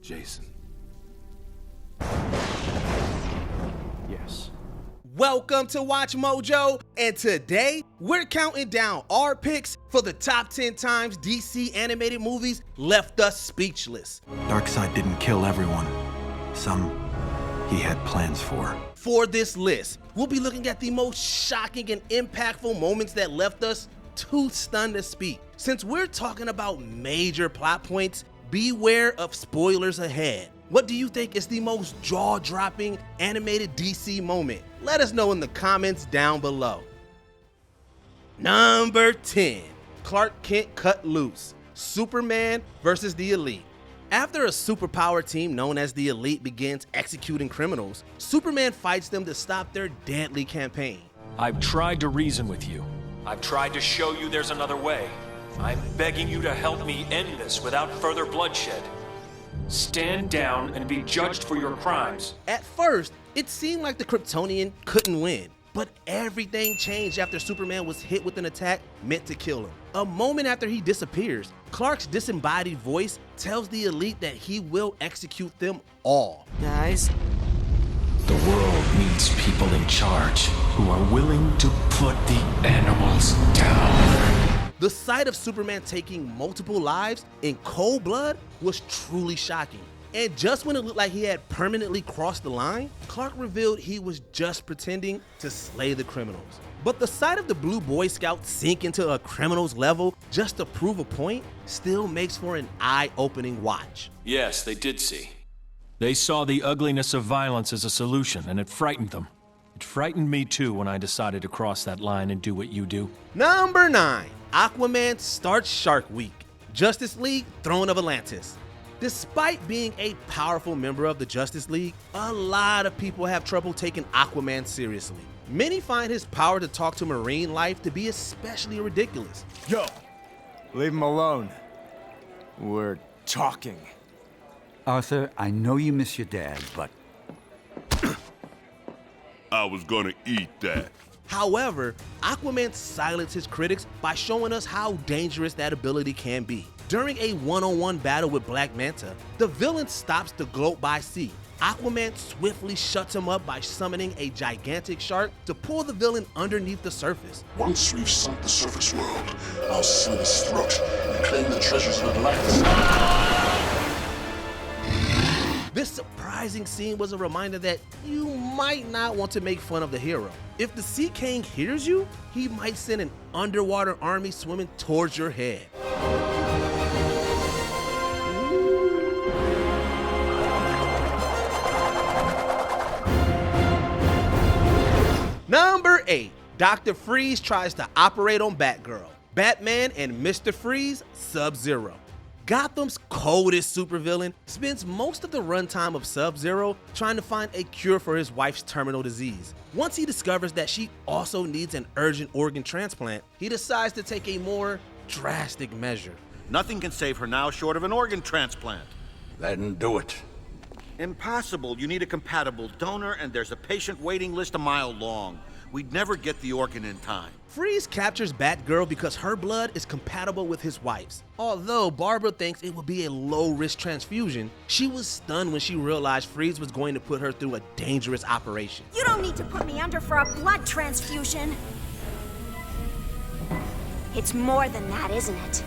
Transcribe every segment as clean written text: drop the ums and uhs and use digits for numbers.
Jason. Yes. Welcome to Watch Mojo, and today we're counting down our picks for the top 10 times DC animated movies left us speechless. Darkseid didn't kill everyone. Some he had plans for. For this list, we'll be looking at the most shocking and impactful moments that left us too stunned to speak. Since we're talking about major plot points, beware of spoilers ahead. What do you think is the most jaw-dropping animated DC moment? Let us know in the comments down below. Number 10, Clark Kent cut loose. Superman versus the Elite. After a superpower team known as the Elite begins executing criminals, Superman fights them to stop their deadly campaign. I've tried to reason with you. I've tried to show you there's another way. I'm begging you to help me end this without further bloodshed. Stand down and be judged for your crimes. At first, it seemed like the Kryptonian couldn't win, but everything changed after Superman was hit with an attack meant to kill him. A moment after he disappears, Clark's disembodied voice tells the Elite that he will execute them all. Guys, The world needs people in charge who are willing to put the animals down. The sight of Superman taking multiple lives in cold blood was truly shocking. And just when it looked like he had permanently crossed the line, Clark revealed he was just pretending to slay the criminals. But the sight of the Blue Boy Scout sink into a criminal's level just to prove a point still makes for an eye-opening watch. Yes, they did see. They saw the ugliness of violence as a solution, and it frightened them. It frightened me too when I decided to cross that line and do what you do. Number 9, Aquaman starts Shark Week. Justice League, Throne of Atlantis. Despite being a powerful member of the Justice League, a lot of people have trouble taking Aquaman seriously. Many find his power to talk to marine life to be especially ridiculous. Yo, leave him alone. We're talking. Arthur, I know you miss your dad, but I was gonna eat that. However, Aquaman silenced his critics by showing us how dangerous that ability can be. During a one-on-one battle with Black Manta, the villain stops the globe by sea. Aquaman swiftly shuts him up by summoning a gigantic shark to pull the villain underneath the surface. Once we've sunk the surface world, I'll slit his throat and claim the treasures of Atlantis. This surprising scene was a reminder that you might not want to make fun of the hero. If the Sea King hears you, he might send an underwater army swimming towards your head. Number 8, Dr. Freeze tries to operate on Batgirl. Batman and Mr. Freeze, Sub-Zero. Gotham's coldest supervillain spends most of the runtime of Sub-Zero trying to find a cure for his wife's terminal disease. Once he discovers that she also needs an urgent organ transplant, he decides to take a more drastic measure. Nothing can save her now short of an organ transplant. Then do it. Impossible. You need a compatible donor, and there's a patient waiting list a mile long. We'd never get the organ in time. Freeze captures Batgirl because her blood is compatible with his wife's. Although Barbara thinks it would be a low-risk transfusion, she was stunned when she realized Freeze was going to put her through a dangerous operation. You don't need to put me under for a blood transfusion. It's more than that, isn't it?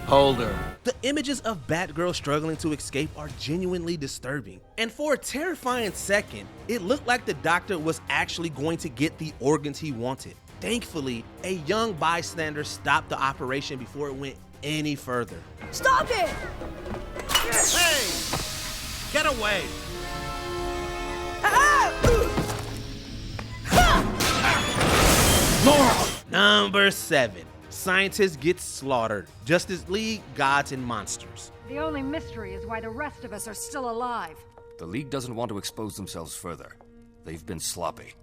Hold her. The images of Batgirl struggling to escape are genuinely disturbing. And for a terrifying second, it looked like the doctor was actually going to get the organs he wanted. Thankfully, a young bystander stopped the operation before it went any further. Stop it! Hey! Get away! Number 7. Scientists get slaughtered. Justice League, Gods and Monsters. The only mystery is why the rest of us are still alive. The League doesn't want to expose themselves further. They've been sloppy.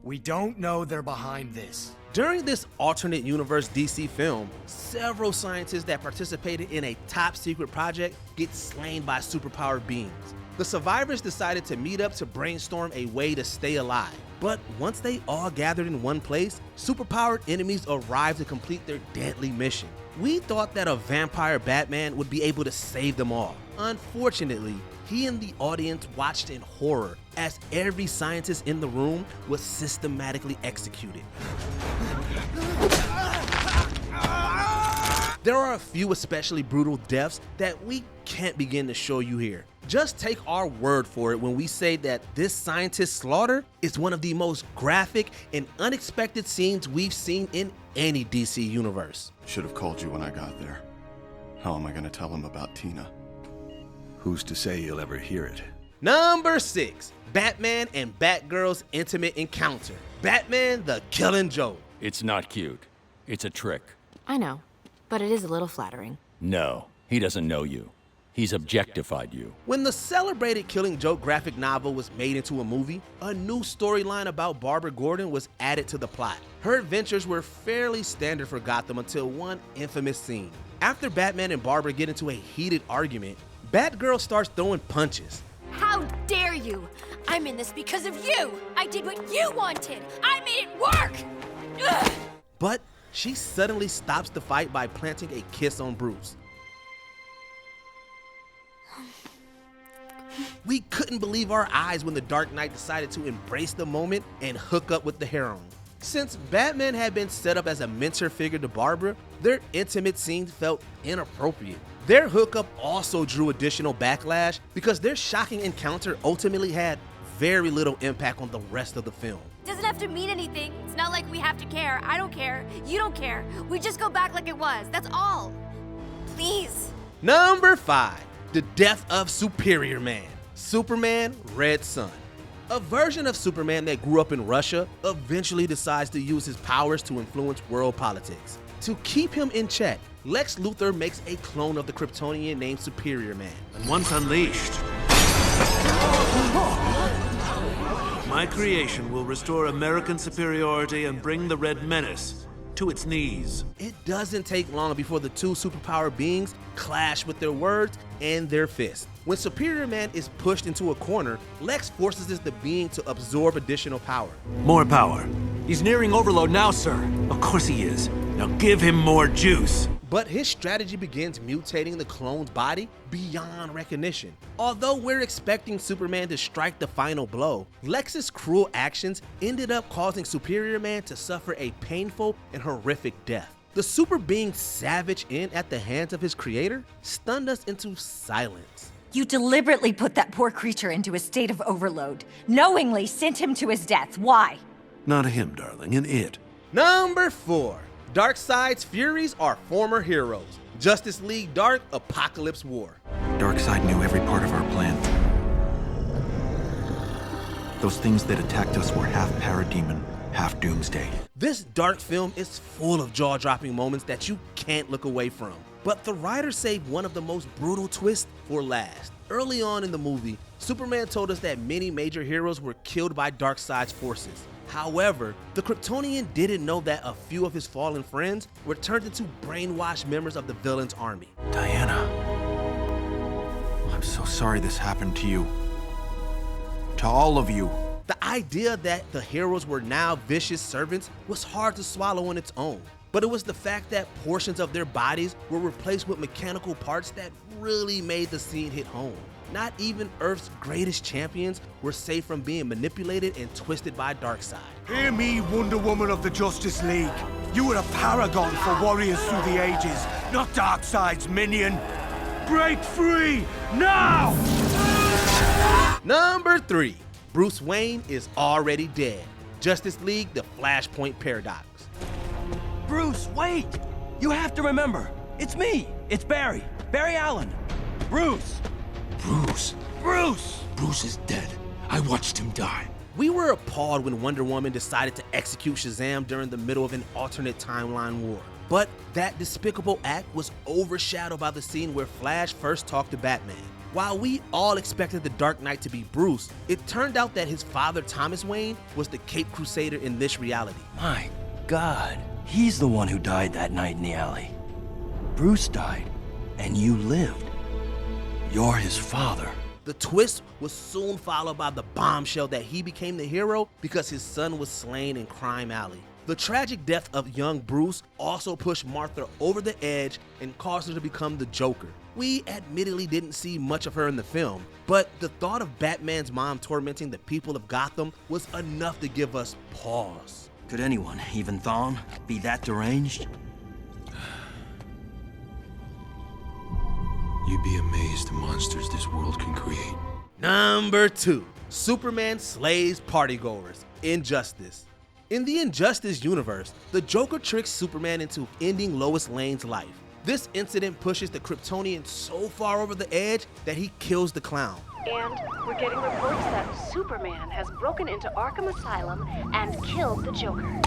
We don't know they're behind this. During this alternate universe DC film, several scientists that participated in a top secret project get slain by superpowered beings. The survivors decided to meet up to brainstorm a way to stay alive. But once they all gathered in one place, superpowered enemies arrived to complete their deadly mission. We thought that a vampire Batman would be able to save them all. Unfortunately, he and the audience watched in horror as every scientist in the room was systematically executed. There are a few especially brutal deaths that we can't begin to show you here. Just take our word for it when we say that this scientist's slaughter is one of the most graphic and unexpected scenes we've seen in any DC universe. Should have called you when I got there. How am I gonna tell him about Tina? Who's to say you'll ever hear it? Number 6, Batman and Batgirl's intimate encounter. Batman the Killing Joke. It's not cute. It's a trick. I know, but it is a little flattering. No, he doesn't know you. He's objectified you. When the celebrated Killing Joke graphic novel was made into a movie, a new storyline about Barbara Gordon was added to the plot. Her adventures were fairly standard for Gotham until one infamous scene. After Batman and Barbara get into a heated argument, Batgirl starts throwing punches. How dare you! I'm in this because of you! I did what you wanted! I made it work! Ugh. But she suddenly stops the fight by planting a kiss on Bruce. We couldn't believe our eyes when the Dark Knight decided to embrace the moment and hook up with the heroine. Since Batman had been set up as a mentor figure to Barbara, their intimate scenes felt inappropriate. Their hookup also drew additional backlash because their shocking encounter ultimately had very little impact on the rest of the film. Doesn't have to mean anything. It's not like we have to care. I don't care. You don't care. We just go back like it was. That's all. Please. Number 5, the death of Superior Man. Superman Red Son. A version of Superman that grew up in Russia eventually decides to use his powers to influence world politics. To keep him in check, Lex Luthor makes a clone of the Kryptonian named Superior Man. And once unleashed, my creation will restore American superiority and bring the Red Menace to its knees. It doesn't take long before the two superpower beings clash with their words and their fists. When Superior Man is pushed into a corner, Lex forces the being to absorb additional power. More power. He's nearing overload now, sir. Of course he is. Now give him more juice. But his strategy begins mutating the clone's body beyond recognition. Although we're expecting Superman to strike the final blow, Lex's cruel actions ended up causing Superior Man to suffer a painful and horrific death. The super being's savage end at the hands of his creator stunned us into silence. You deliberately put that poor creature into a state of overload, knowingly sent him to his death. Why? Not him, darling, and it. Number 4. Darkside's Furies are former heroes. Justice League Dark Apokolips War. Darkseid knew every part of our plan. Those things that attacked us were half parademon, half doomsday. This dark film is full of jaw-dropping moments that you can't look away from. But the writer saved one of the most brutal twists for last. Early on in the movie, Superman told us that many major heroes were killed by Darkseid's forces. However, the Kryptonian didn't know that a few of his fallen friends were turned into brainwashed members of the villain's army. Diana, I'm so sorry this happened to you. To all of you. The idea that the heroes were now vicious servants was hard to swallow on its own. But it was the fact that portions of their bodies were replaced with mechanical parts that really made the scene hit home. Not even Earth's greatest champions were safe from being manipulated and twisted by Darkseid. Hear me, Wonder Woman of the Justice League. You were a paragon for warriors through the ages, not Darkseid's minion. Break free, now! Number 3. Bruce Wayne is already dead. Justice League, the Flashpoint Paradox. Bruce, wait! You have to remember, it's me. It's Barry. Barry Allen. Bruce. Bruce. Bruce! Bruce is dead. I watched him die. We were appalled when Wonder Woman decided to execute Shazam during the middle of an alternate timeline war. But that despicable act was overshadowed by the scene where Flash first talked to Batman. While we all expected the Dark Knight to be Bruce, it turned out that his father, Thomas Wayne, was the Caped Crusader in this reality. My God, he's the one who died that night in the alley. Bruce died, and you lived. You're his father. The twist was soon followed by the bombshell that he became the hero because his son was slain in Crime Alley. The tragic death of young Bruce also pushed Martha over the edge and caused her to become the Joker. We admittedly didn't see much of her in the film, but the thought of Batman's mom tormenting the people of Gotham was enough to give us pause. Could anyone, even Thawne, be that deranged? You'd be amazed the monsters this world can create. Number 2. Superman slays partygoers. Injustice. In the Injustice universe, the Joker tricks Superman into ending Lois Lane's life. This incident pushes the Kryptonian so far over the edge that he kills the clown. And we're getting reports that Superman has broken into Arkham Asylum and killed the Joker.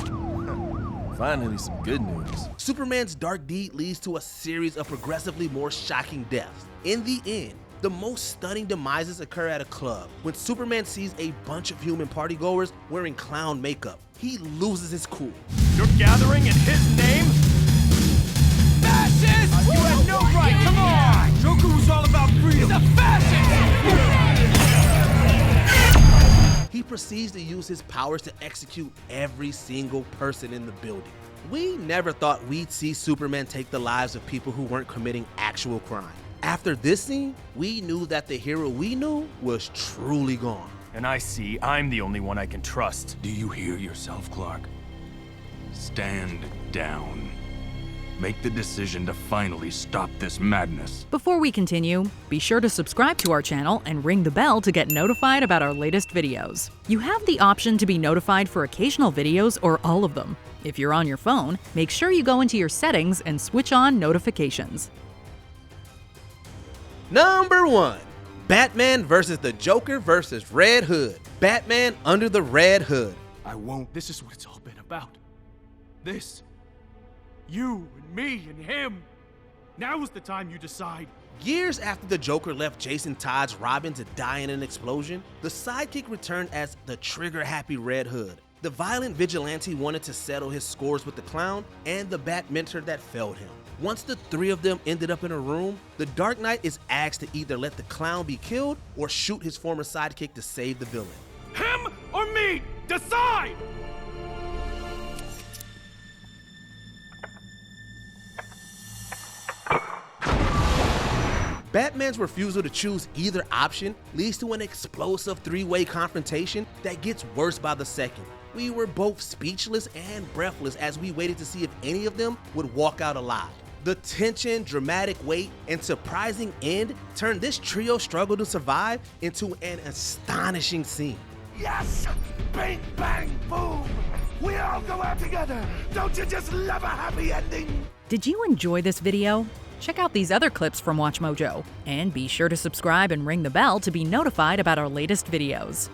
Finally, some good news. Superman's dark deed leads to a series of progressively more shocking deaths. In the end, the most stunning demises occur at a club when Superman sees a bunch of human partygoers wearing clown makeup. He loses his cool. You're gathering in his name? Fascist! You had no right, come on! Joker was all about freedom. He's a fascist! He proceeds to use his powers to execute every single person in the building. We never thought we'd see Superman take the lives of people who weren't committing actual crime. After this scene, we knew that the hero we knew was truly gone. And I see I'm the only one I can trust. Do you hear yourself, Clark? Stand down. Make the decision to finally stop this madness. Before we continue, be sure to subscribe to our channel and ring the bell to get notified about our latest videos. You have the option to be notified for occasional videos or all of them. If you're on your phone, make sure you go into your settings and switch on notifications. Number 1. Batman versus the Joker versus Red Hood. Batman under the Red Hood. I won't. This is what it's all been about. This. You and me and him. Now is the time you decide. Years after the Joker left Jason Todd's Robin to die in an explosion, the sidekick returned as the trigger-happy Red Hood. The violent vigilante wanted to settle his scores with the clown and the Bat mentor that failed him. Once the three of them ended up in a room, the Dark Knight is asked to either let the clown be killed or shoot his former sidekick to save the villain. Him or me? Decide! Batman's refusal to choose either option leads to an explosive three-way confrontation that gets worse by the second. We were both speechless and breathless as we waited to see if any of them would walk out alive. The tension, dramatic weight, and surprising end turned this trio struggle to survive into an astonishing scene. Yes! Bing, bang, boom! We all go out together! Don't you just love a happy ending? Did you enjoy this video? Check out these other clips from WatchMojo, and be sure to subscribe and ring the bell to be notified about our latest videos.